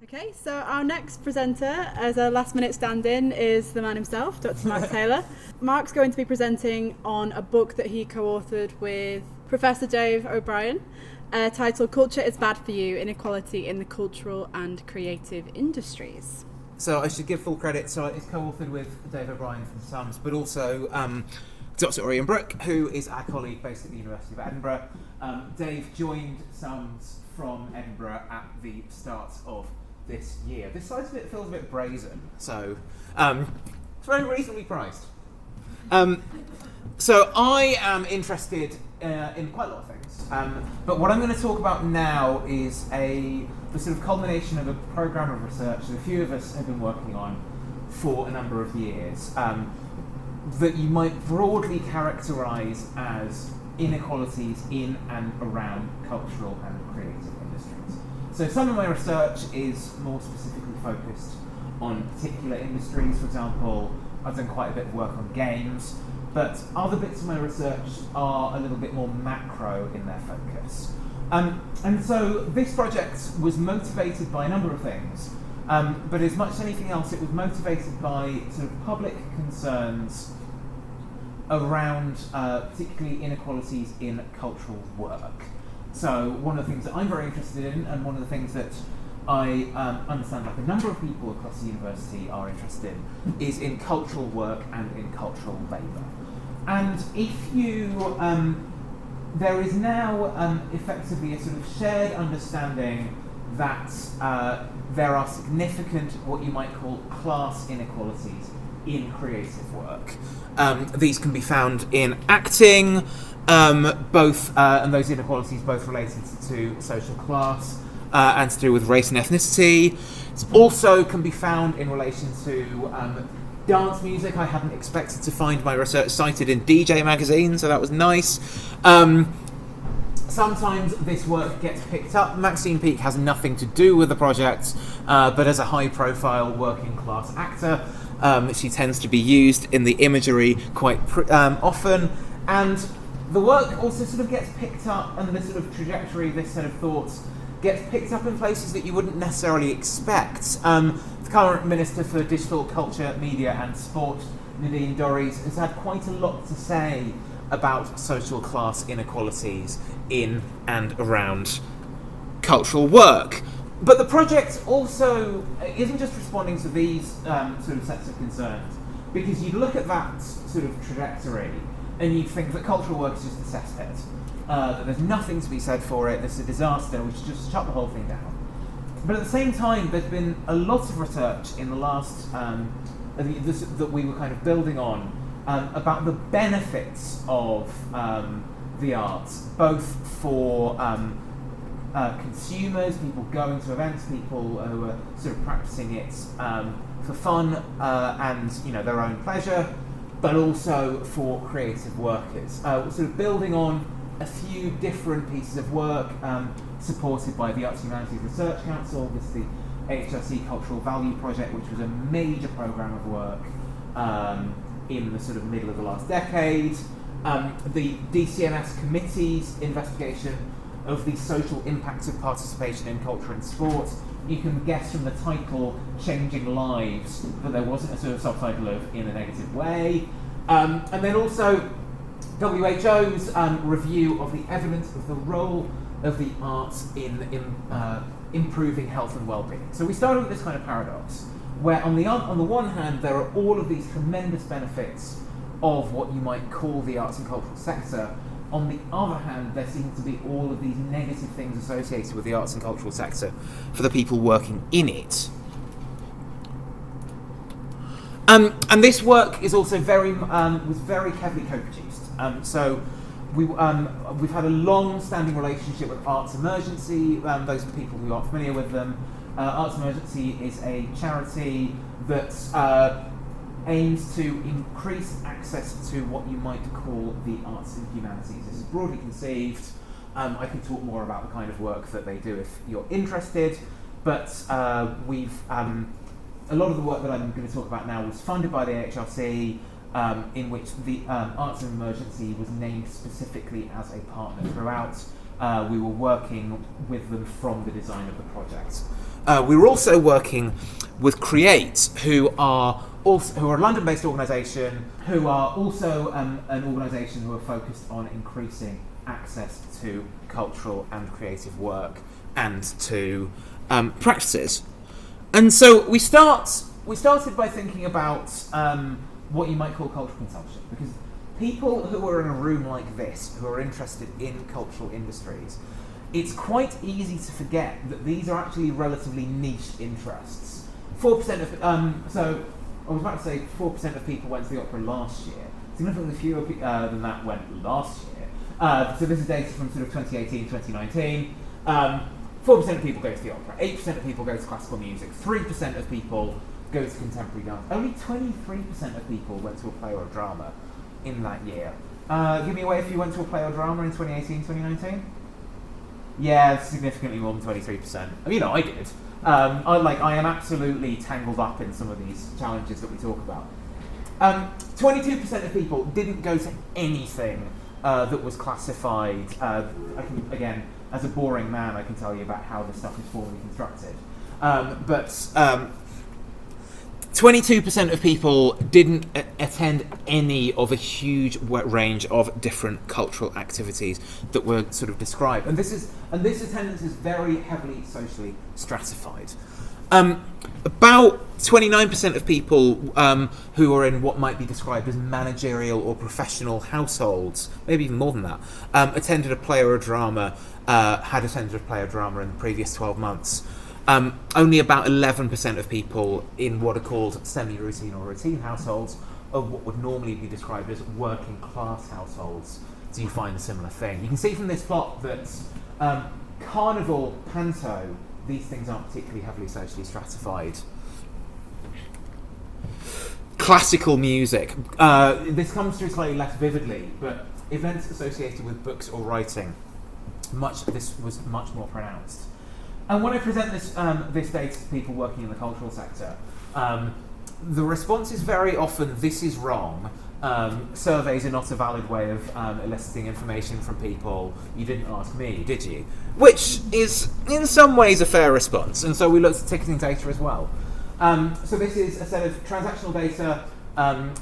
Okay, so our next presenter as a last-minute stand-in is the man himself, Dr. Mark Taylor. Mark's going to be presenting on a book that he co-authored with Professor Dave O'Brien, titled Culture is Bad for You, Inequality in the Cultural and Creative Industries. So I should give full credit. So it's co-authored with Dave O'Brien from SUMS, but also Dr. Orian Brook, who is our colleague based at the University of Edinburgh. Dave joined SUMS from Edinburgh at the start of this year. This side of it feels a bit brazen, so it's very reasonably priced. So I am interested in quite a lot of things, but what I'm going to talk about now is the sort of culmination of a programme of research that a few of us have been working on for a number of years, that you might broadly characterise as inequalities in and around cultural and creative industries. So some of my research is more specifically focused on particular industries. For example, I've done quite a bit of work on games, but other bits of my research are a little bit more macro in their focus. And so this project was motivated by a number of things, but as much as anything else, it was motivated by sort of public concerns around particularly inequalities in cultural work. So one of the things that I'm very interested in, and one of the things that I understand like a number of people across the university are interested in, is in cultural work and in cultural labour. And if you, there is now effectively a sort of shared understanding that there are significant, what you might call, class inequalities in creative work. These can be found in acting, both, and those inequalities both related to social class and to do with race and ethnicity. It also can be found in relation to dance music. I hadn't expected to find my research cited in DJ magazine, so that was nice. Sometimes this work gets picked up. Maxine Peake has nothing to do with the project, but as a high-profile working-class actor, she tends to be used in the imagery quite often. And the work also sort of gets picked up, and this sort of trajectory, this set of thoughts, gets picked up in places that you wouldn't necessarily expect. The current Minister for Digital Culture, Media and Sport, Nadine Dorries, has had quite a lot to say about social class inequalities in and around cultural work. But the project also isn't just responding to these sort of sets of concerns, because you look at that sort of trajectory and you think that cultural work is just a cesspit, that there's nothing to be said for it, this is a disaster, we should just shut the whole thing down. But at the same time, there's been a lot of research in the last, that we were kind of building on, about the benefits of the arts, both for consumers, people going to events, people who are sort of practicing it for fun and their own pleasure, but also for creative workers. Sort of building on a few different pieces of work supported by the Arts and Humanities Research Council. This is the HRC Cultural Value Project, which was a major programme of work in the sort of middle of the last decade. The DCMS Committee's investigation of the social impacts of participation in culture and sport. You can guess from the title, Changing Lives, that there wasn't a sort of subtitle of in a negative way. And then also WHO's review of the evidence of the role of the arts in improving health and well-being. So we started with this kind of paradox, where on the one hand, there are all of these tremendous benefits of what you might call the arts and cultural sector. On the other hand, there seem to be all of these negative things associated with the arts and cultural sector for the people working in it. And this work is also was very heavily co-produced. So we've had a long-standing relationship with Arts Emergency. Those people who aren't familiar with them, Arts Emergency is a charity that aims to increase access to what you might call the arts and humanities. This is broadly conceived. I can talk more about the kind of work that they do if you're interested, but a lot of the work that I'm going to talk about now was funded by the HRC, in which the Arts and Emergency was named specifically as a partner throughout. We were working with them from the design of the project. we're also working with Create, who are a London-based organisation, who are also an organisation who are focused on increasing access to cultural and creative work and to practices. And so we started by thinking about what you might call cultural consumption, because people who are in a room like this, who are interested in cultural industries, it's quite easy to forget that these are actually relatively niche interests. 4% of, so I was about to say 4% of people went to the opera last year. Significantly fewer than that went last year. So this is data from sort of 2018, 2019. 4% of people go to the opera, 8% of people go to classical music, 3% of people go to contemporary dance. Only 23% of people went to a play or a drama in that year. Give me a wave if you went to a play or drama in 2018, 2019? Yeah, significantly more than 23%. You know, I did. I am absolutely tangled up in some of these challenges that we talk about. 22% of people didn't go to anything that was classified. Again, as a boring man, I can tell you about how this stuff is formally constructed. But 22% of people didn't attend any of a huge range of different cultural activities that were sort of described, and this attendance is very heavily socially stratified. About 29% of people who are in what might be described as managerial or professional households, maybe even more than that, attended a play or a drama, had attended a play or drama in the previous 12 months. Only about 11% of people in what are called semi-routine or routine households, of what would normally be described as working class households, do you find a similar thing. You can see from this plot that Carnival, Panto, these things aren't particularly heavily socially stratified. Classical music. This comes through slightly less vividly, but events associated with books or writing, this was much more pronounced. And when I present this data to people working in the cultural sector, the response is very often, this is wrong. Surveys are not a valid way of eliciting information from people. You didn't ask me, did you? Which is, in some ways, a fair response. And so we looked at ticketing data as well. So this is a set of transactional data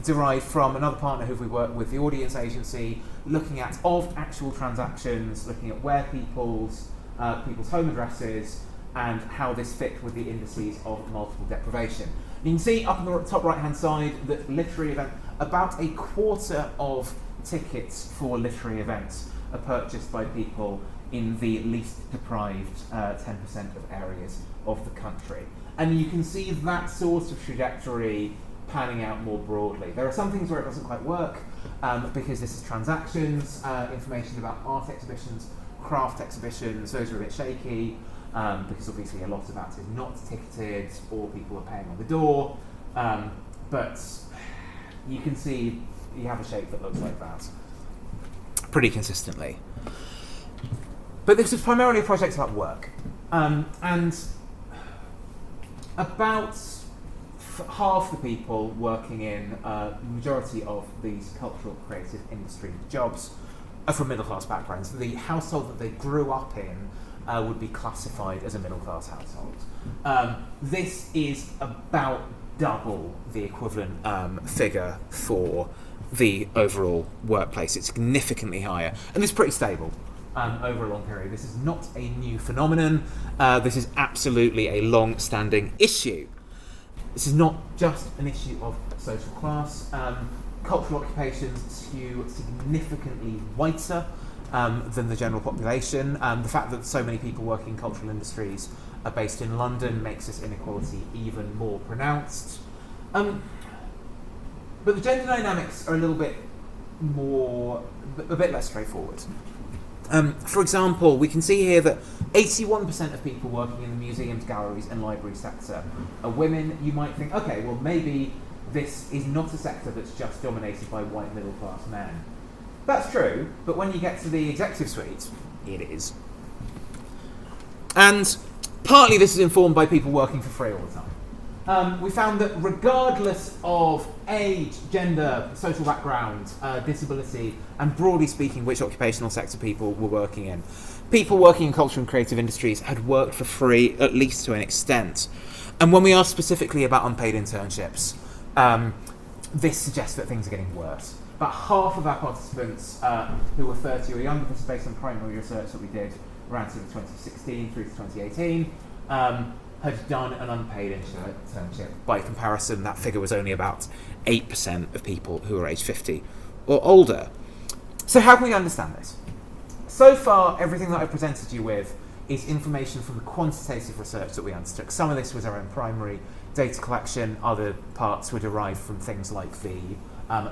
derived from another partner who we work with, the Audience Agency, looking at of actual transactions, looking at where people's home addresses, and how this fit with the indices of multiple deprivation. You can see up on the top right-hand side that literary event, about a quarter of tickets for literary events are purchased by people in the least deprived 10% of areas of the country. And you can see that sort of trajectory panning out more broadly. There are some things where it doesn't quite work because this is transactions, information about art exhibitions, craft exhibitions, those are a bit shaky because obviously a lot of that is not ticketed or people are paying on the door, but you can see you have a shape that looks like that pretty consistently. But this is primarily a project about work, and about half the people working in the majority of these cultural creative industry jobs are from middle class backgrounds. The household that they grew up in would be classified as a middle class household. This is about double the equivalent figure for the overall workplace. It's significantly higher, and it's pretty stable over a long period. This is not a new phenomenon. This is absolutely a long-standing issue. This is not just an issue of social class. Cultural occupations skew significantly whiter than the general population. The fact that so many people working in cultural industries are based in London makes this inequality even more pronounced. But the gender dynamics are a bit less straightforward. For example, we can see here that 81% of people working in the museums, galleries and library sector are women. You might think, okay, well maybe this is not a sector that's just dominated by white middle class men. That's true, but when you get to the executive suite, it is. And partly this is informed by people working for free all the time. we found that regardless of age, gender, social background, disability, and broadly speaking, which occupational sector people were working in, people working in cultural and creative industries had worked for free, at least to an extent. And when we asked specifically about unpaid internships, this suggests that things are getting worse. About half of our participants who were 30 or younger, this is based on primary research that we did around sort of 2016 through to 2018, had done an unpaid internship. By comparison, that figure was only about 8% of people who are age 50 or older. So how can we understand this? So far, everything that I've presented you with is information from the quantitative research that we undertook. Some of this was our own primary data collection, other parts were derived from things like the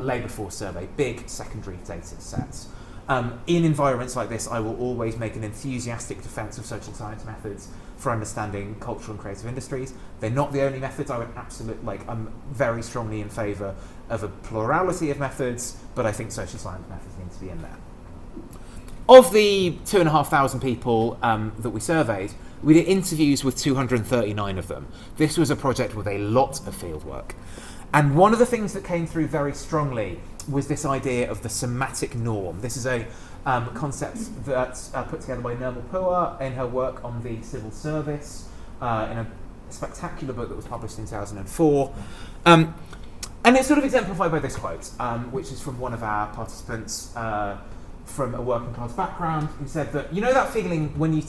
labour force survey, big secondary data sets. In environments like this, I will always make an enthusiastic defence of social science methods for understanding cultural and creative industries. They're not the only methods. I'm very strongly in favour of a plurality of methods, but I think social science methods need to be in there. Of the 2,500 people that we surveyed, we did interviews with 239 of them. This was a project with a lot of fieldwork. And one of the things that came through very strongly was this idea of the somatic norm. This is a concept that's put together by Nirmal Pua in her work on the civil service in a spectacular book that was published in 2004. And it's sort of exemplified by this quote, which is from one of our participants from a working class background, who said that, you know that feeling when you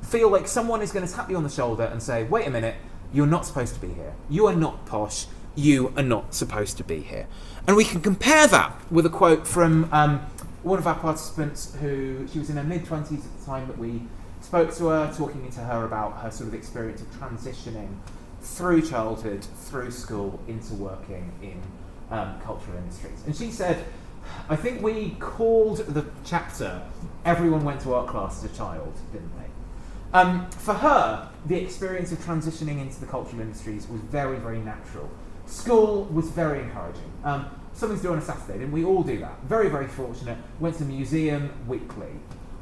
feel like someone is going to tap you on the shoulder and say, wait a minute, you're not supposed to be here. You are not posh. You are not supposed to be here. And we can compare that with a quote from one of our participants she was in her mid-20s at the time that we spoke to her, talking to her about her sort of experience of transitioning through childhood, through school, into working in cultural industries. And she said, I think we called the chapter Everyone Went to Art Class as a Child, didn't they? For her, the experience of transitioning into the cultural industries was very, very natural. School was very encouraging. Something to do on a Saturday, didn't we all do that? Very, very fortunate. Went to the museum weekly.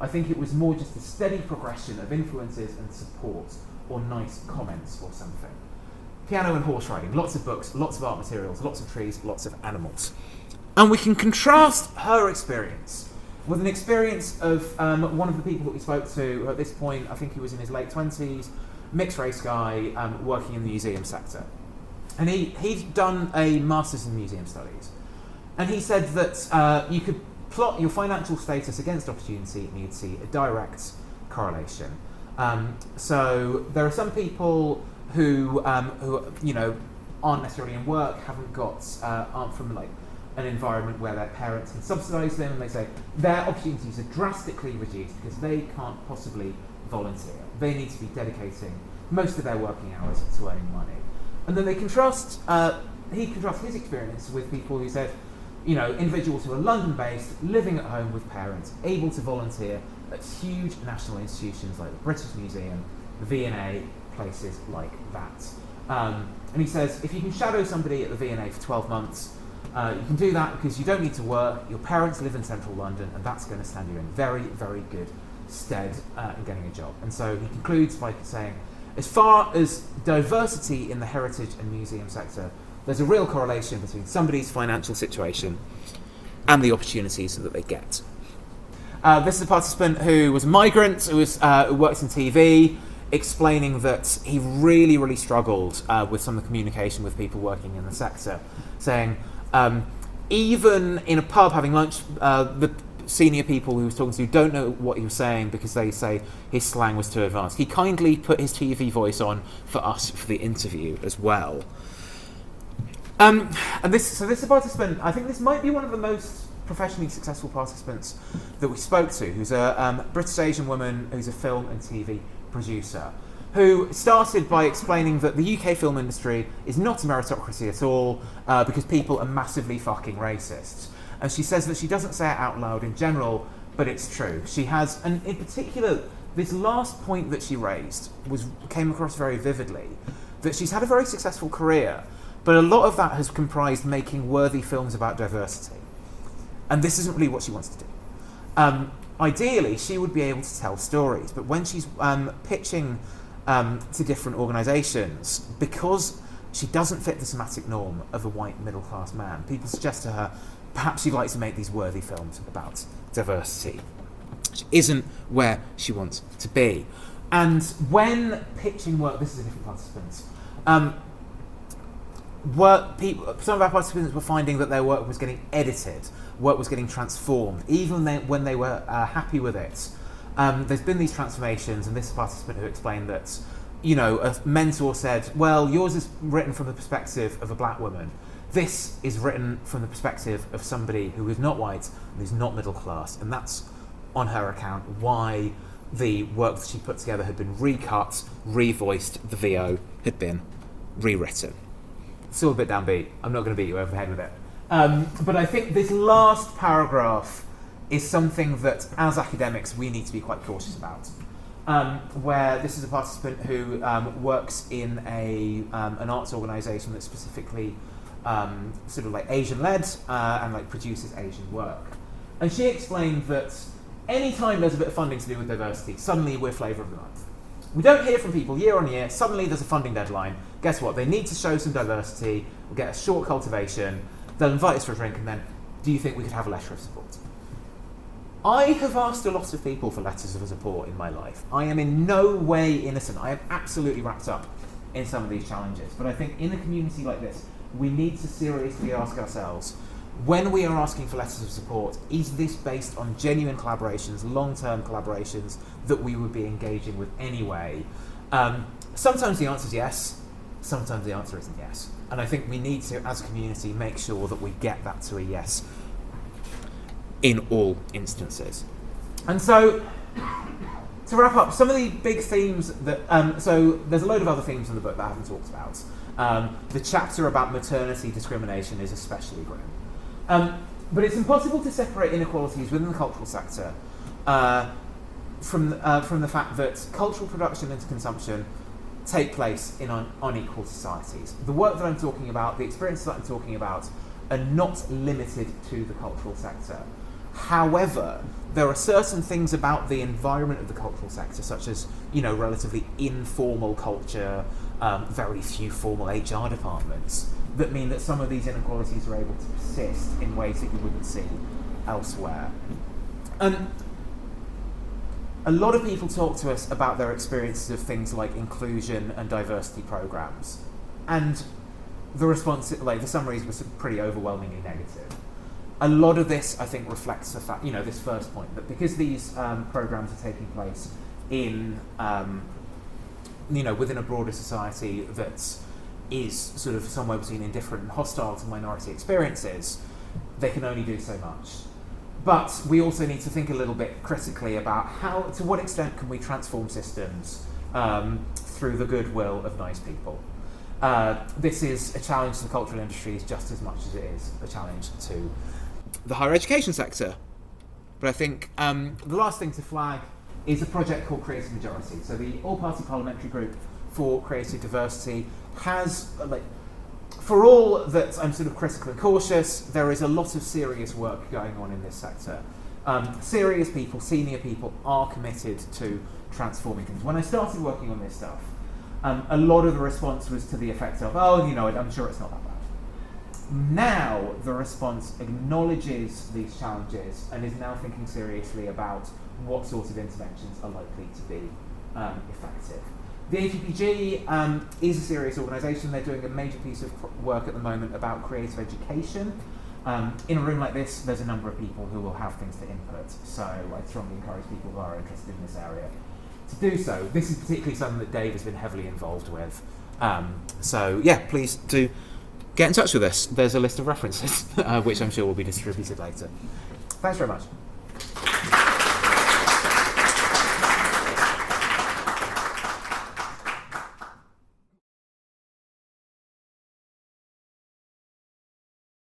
I think it was more just a steady progression of influences and support, or nice comments or something. Piano and horse riding, lots of books, lots of art materials, lots of trees, lots of animals. And we can contrast her experience with an experience of one of the people that we spoke to, who at this point, I think he was in his late 20s, mixed race guy, working in the museum sector. And he'd done a master's in museum studies. And he said that you could plot your financial status against opportunity and you'd see a direct correlation. So there are some people who aren't necessarily in work, aren't from an environment where their parents can subsidise them, and they say their opportunities are drastically reduced because they can't possibly volunteer. They need to be dedicating most of their working hours to earning money. And then he contrasts his experience with people who said, individuals who are London-based, living at home with parents, able to volunteer at huge national institutions like the British Museum, the V&A, places like that. And he says, if you can shadow somebody at the V&A for 12 months, you can do that because you don't need to work, your parents live in central London, and that's going to stand you in very, very good stead in getting a job. And so he concludes by saying, as far as diversity in the heritage and museum sector, there's a real correlation between somebody's financial situation and the opportunities that they get. This is a participant who was a migrant, who works in TV, explaining that he really, really struggled with some of the communication with people working in the sector, saying, even in a pub having lunch, the senior people who he was talking to don't know what he was saying because they say his slang was too advanced. He kindly put his TV voice on for us for the interview as well. And this is a participant, I think this might be one of the most professionally successful participants that we spoke to, who's a British Asian woman who's a film and TV producer, who started by explaining that the UK film industry is not a meritocracy at all because people are massively fucking racist. And she says that she doesn't say it out loud in general, but it's true. She has, and in particular, this last point that she raised came across very vividly, that she's had a very successful career, but a lot of that has comprised making worthy films about diversity. And this isn't really what she wants to do. Ideally, she would be able to tell stories, but when she's pitching to different organisations, because she doesn't fit the somatic norm of a white middle-class man. People suggest to her, perhaps she'd like to make these worthy films about diversity. She isn't where she wants to be. And when pitching work, this is a different participant, some of our participants were finding that their work was getting edited, work was getting transformed, even when they were happy with it. There's been these transformations, and this participant who explained that, a mentor said, well, yours is written from the perspective of a black woman. This is written from the perspective of somebody who is not white and who's not middle class, and that's on her account why the work that she put together had been recut, revoiced, the VO had been rewritten. Still a bit downbeat. I'm not going to beat you over the head with it. But I think this last paragraph is something that, as academics, we need to be quite cautious about. Where this is a participant who works in an arts organisation that's specifically sort of like Asian-led and produces Asian work. And she explained that any time there's a bit of funding to do with diversity, suddenly we're flavour of the month. We don't hear from people year on year, suddenly there's a funding deadline. Guess what? They need to show some diversity, we'll get a short cultivation, they'll invite us for a drink, and then, do you think we could have a letter of support? I have asked a lot of people for letters of support in my life. I am in no way innocent. I am absolutely wrapped up in some of these challenges. But I think in a community like this, we need to seriously ask ourselves, when we are asking for letters of support, is this based on genuine collaborations, long-term collaborations that we would be engaging with anyway? Sometimes the answer is yes, sometimes the answer isn't yes. And I think we need to, as a community, make sure that we get that to a yes in all instances. And so, to wrap up, some of the big themes that, so there's a load of other themes in the book that I haven't talked about. The chapter about maternity discrimination is especially grim. But it's impossible to separate inequalities within the cultural sector from the fact that cultural production and consumption take place in unequal societies. The work that I'm talking about, the experiences that I'm talking about, are not limited to the cultural sector. However, there are certain things about the environment of the cultural sector, such as, relatively informal culture, very few formal HR departments, that mean that some of these inequalities are able to persist in ways that you wouldn't see elsewhere. A lot of people talk to us about their experiences of things like inclusion and diversity programs, and the response, the summaries were pretty overwhelmingly negative. A lot of this, I think, reflects the fact, this first point, that because these programs are taking place in, within a broader society that is sort of somewhere between indifferent and hostile to minority experiences, they can only do so much. But we also need to think a little bit critically about to what extent can we transform systems through the goodwill of nice people. This is a challenge to the cultural industries just as much as it is a challenge to the higher education sector. But I think the last thing to flag is a project called Creative Majority. So the All-Party Parliamentary Group for Creative Diversity has, for all that I'm sort of critical and cautious, there is a lot of serious work going on in this sector. Serious people, senior people, are committed to transforming things. When I started working on this stuff, a lot of the response was to the effect of, I'm sure it's not that bad. Now the response acknowledges these challenges and is now thinking seriously about what sorts of interventions are likely to be effective. The APPG is a serious organisation. They're doing a major piece of work at the moment about creative education. In a room like this, there's a number of people who will have things to input, so I strongly encourage people who are interested in this area to do so. This is particularly something that Dave has been heavily involved with. Please do get in touch with us. There's a list of references, which I'm sure will be distributed later. Thanks very much.